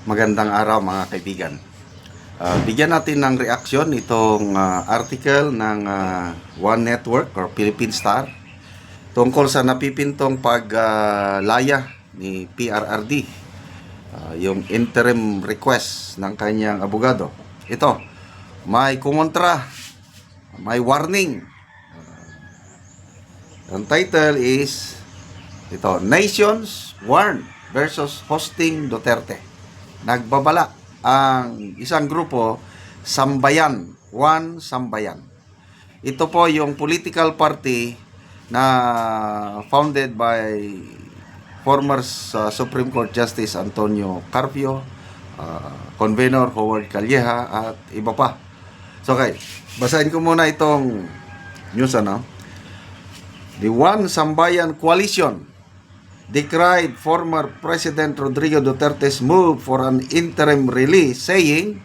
Magandang araw mga kaibigan. Bigyan natin ng reaksyon itong article ng One Network or Philippine Star tungkol sa napipintong paglaya ni PRRD, yung interim request ng kanyang abogado. Ito, may kumontra, may warning. Ang title is ito, Nations Warn versus Hosting Duterte. Nagbabala ang isang grupo, Sambayan, One Sambayan. Ito po yung political party na founded by former Supreme Court Justice Antonio Carpio, Convenor Howard Calleja at iba pa. So okay, basahin ko muna itong news ano. The One Sambayan Coalition decried former President Rodrigo Duterte's move for an interim release, saying,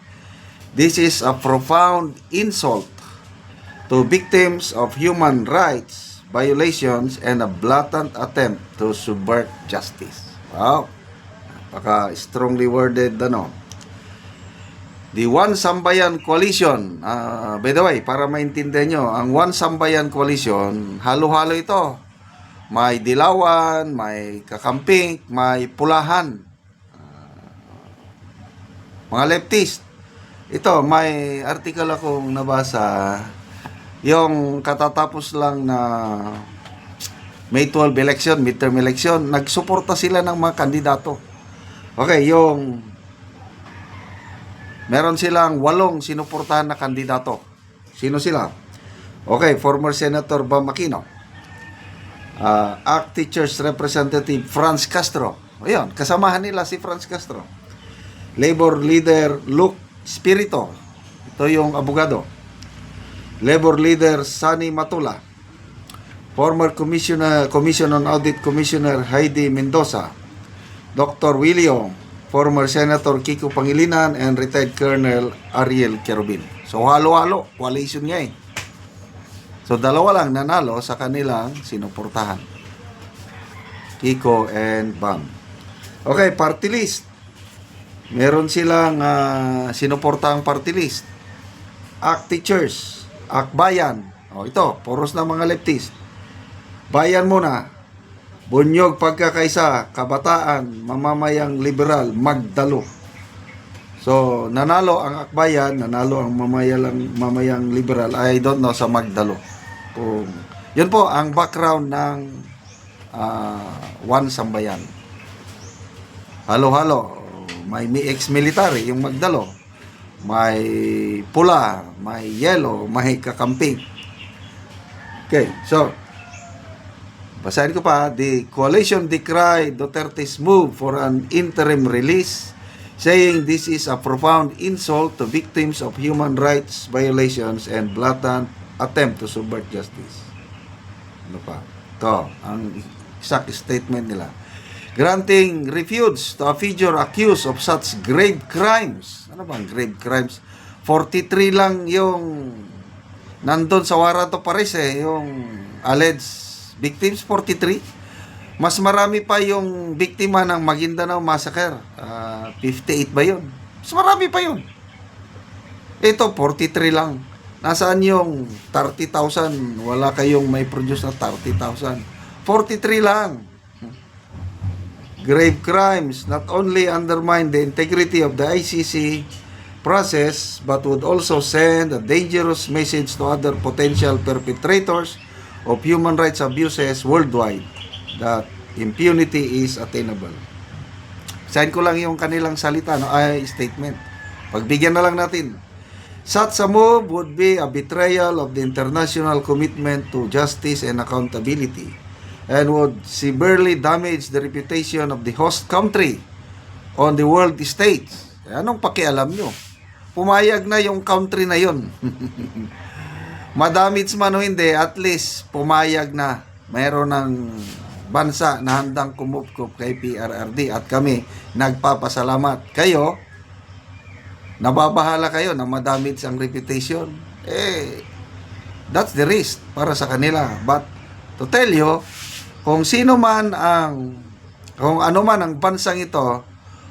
"This is a profound insult to victims of human rights violations and a blatant attempt to subvert justice." Wow, napaka-strongly worded ano. The One Sambayan Coalition, by the way, para maintindihan nyo, ang One Sambayan Coalition, halo-halo ito. May dilawan, may kakamping, may pulahan. Mga leftist. Ito, may article akong nabasa. Yung katatapos lang na May 12 election, midterm election, nagsuporta sila ng mga kandidato. Okay, yung meron silang 8 sinuportahan na kandidato. Sino sila? Okay, former Senator Bam Aquino. ACT Teachers Representative Franz Castro. Ayun, kasamahan nila si Franz Castro. Labor Leader Luke Espiritu. Ito yung abogado. Labor Leader Sani Matula. Former Commission on Audit Commissioner Heidi Mendoza. Dr. William. Former Senator Kiko Pangilinan and retired Colonel Ariel Querubin. So halo-halo, coalition niya eh. So, 2 lang nanalo sa kanilang sinuportahan. Kiko and Bam. Okay, party list. Meron silang sinuportahang party list. ACT Teachers, ACT Bayan. O, ito, puros na mga leftist. Bayan muna. Bunyog Pagkakaisa, Kabataan, Mamamayang Liberal, Magdalo. So, nanalo ang Akbayan, nanalo ang Mamayang Liberal. I don't know sa Magdalo. Yun po ang background ng One Sambayan. Halo-halo. May ex-military, yung Magdalo. May pula, may yellow, may kakamping. Okay, so, basahin ko pa. The coalition decried Duterte's move for an interim release, saying this is a profound insult to victims of human rights violations and blatant attempt to subvert justice. Ano pa? Ito, ang exact statement nila. Granting refuge to a figure accused of such grave crimes. Ano bang grave crimes? 43 lang yung nandun sa warrant of arrest eh, yung alleged victims, 43. Mas marami pa yung biktima ng Maguindanao Massacre. 58 ba yun? Mas marami pa yun. Ito, 43 lang. Nasaan yung 30,000? Wala kayong may produce na 30,000. 43 lang. Grave crimes not only undermine the integrity of the ICC process, but would also send a dangerous message to other potential perpetrators of human rights abuses worldwide that impunity is attainable. Sign ko lang yung kanilang salita, statement. Pagbigyan na lang natin. Such a move would be a betrayal of the international commitment to justice and accountability and would severely damage the reputation of the host country on the world stage. Anong pakialam nyo? Pumayag na yung country na yon. Madamage man o hindi, at least pumayag na. Mayroon ng bansa na handang kumupkup kay PRRD at kami nagpapasalamat. Kayo, nababahala kayo na madamage ang reputation. That's the risk para sa kanila. But to tell you, kung ano man ang bansang ito,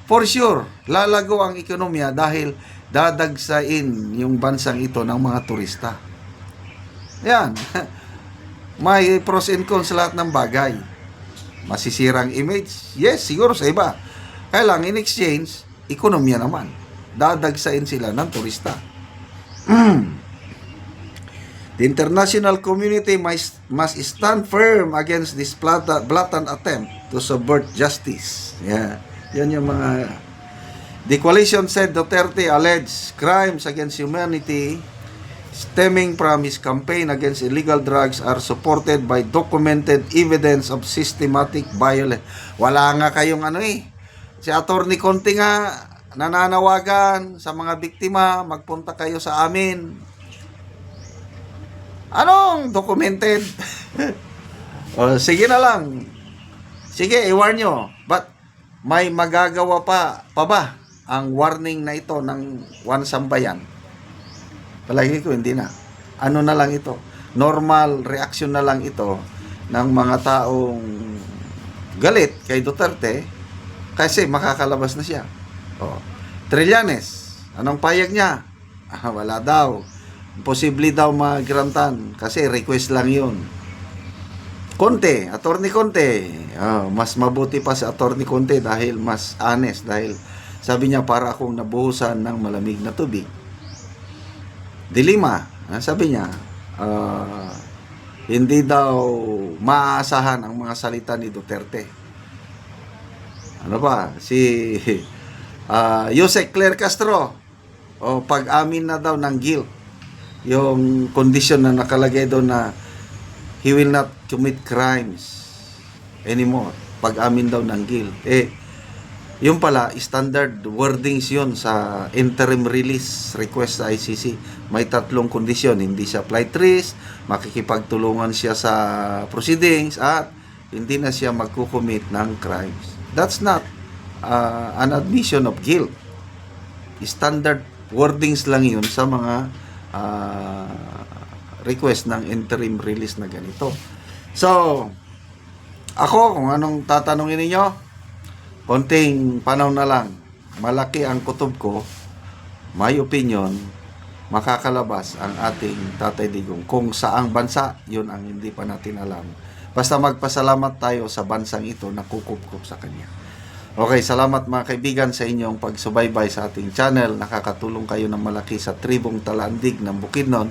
for sure, lalago ang ekonomiya dahil dadagsain yung bansang ito ng mga turista. Yan. May pros and cons sa lahat ng bagay. Masisirang image? Yes, siguro sa iba. Kaya lang, in exchange, ekonomiya naman. Dadagsain sila ng turista. The international community must stand firm against this blatant attempt to subvert justice. Yeah. Yan yung mga... The coalition said Duterte alleged crimes against humanity stemming from his campaign against illegal drugs are supported by documented evidence of systematic violence. Wala nga kayong si Atty. Conte nga nananawagan sa mga biktima, magpunta kayo sa amin. Anong documented? O, sige na lang. Sige, i-warn nyo. But may magagawa pa ba ang warning na ito ng One Sambayan? Palagi ko, hindi na. Ano na lang ito? Normal reaction na lang ito ng mga taong galit kay Duterte kasi makakalabas na siya. O, Trillanes, anong payag niya? Wala daw. Posible daw magrantan kasi request lang yun. Conte, Atty. Conte, mas mabuti pa sa Atty. Conte dahil mas honest, dahil sabi niya para akong nabuhusan ng malamig na tubig. Dilima, sabi niya, hindi daw maaasahan ang mga salita ni Duterte. Ano ba? Si Jose Claire Castro, pag-amin na daw ng guilt. Yung condition na nakalagay doon na he will not commit crimes anymore. Pag-amin daw ng guilt. Yung pala, standard wordings yun sa interim release request sa ICC. May 3 kondisyon. Hindi siya flight risk, makikipagtulungan siya sa proceedings, at hindi na siya magkukommit ng crimes. That's not an admission of guilt. Standard wordings lang yun sa mga request ng interim release na ganito. So, ako, kung anong tatanungin ninyo, konting panahon na lang, malaki ang kutob ko, my opinion, makakalabas ang ating Tatay Digong. Kung saang bansa, yun ang hindi pa natin alam. Basta magpasalamat tayo sa bansang ito na kukup-kup sa kanya. Okay, salamat mga kaibigan sa inyong pagsubaybay sa ating channel. Nakakatulong kayo ng malaki sa tribong Talandig ng Bukidnon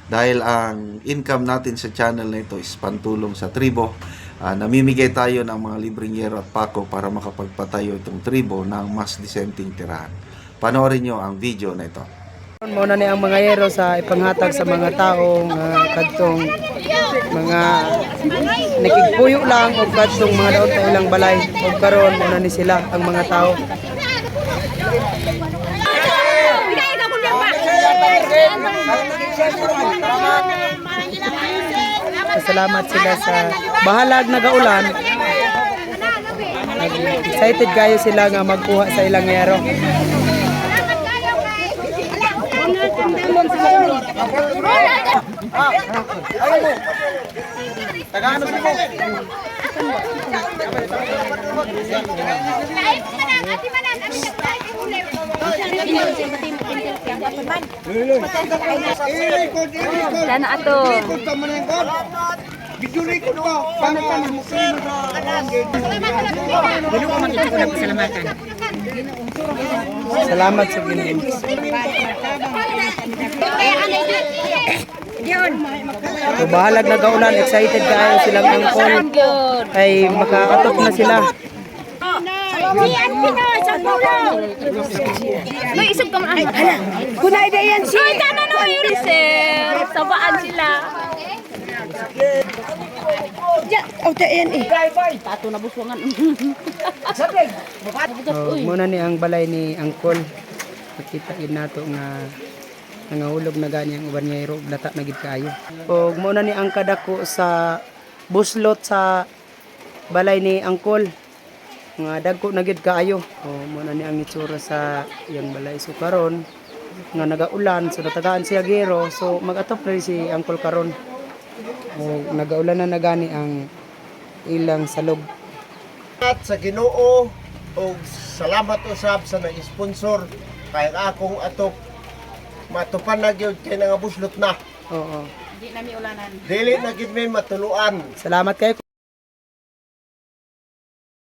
dahil ang income natin sa channel na ito is pantulong sa tribo. Namimigay tayo ng mga libreng yero at pako para makapagpatayo itong tribo ng mas disenteng tirahan. Panoorin nyo ang video na ito. Muna ni ang mga yero sa ipanghatag sa mga taong kadtong mga nakigpuyo lang o kadtong mga daot na ilang balay o karon muna ni sila ang mga tao. Salamat sila sa bahalag nagaulan. Excited kayo sila nga magkuha sa ilang yero. Sana ato. Salamat sa Ginoo. So, bahalag nagaulan, excited kayo silang angkol ay makaatok na sila. May isog ka man. Kunay da yan siya. Ay, tana no, sir. Sabaan sila. Oh, tayan eh. Tato na buswangan. Muna ni ang balay ni angkol. Makitain nato nga nangahulog na gani ang uban niya iro lata na gid kaayo. Og muna ni ang kadako sa buslot sa balay ni angkol. Nga dagko na gid kaayo. Muna ni ang itsura sa iyang balay. So karon nga nagaulan so natagaan siya gero so mag-atop na rin si angkol karon. O nagaulan na nagani ang ilang salog. At sa Ginoo O salamat usab sa nag-sponsor kay akong atok matupan na gyud kay nga buslot na. Oo. Di nami ulanan. Dili na gid may matuluan. Salamat kayo.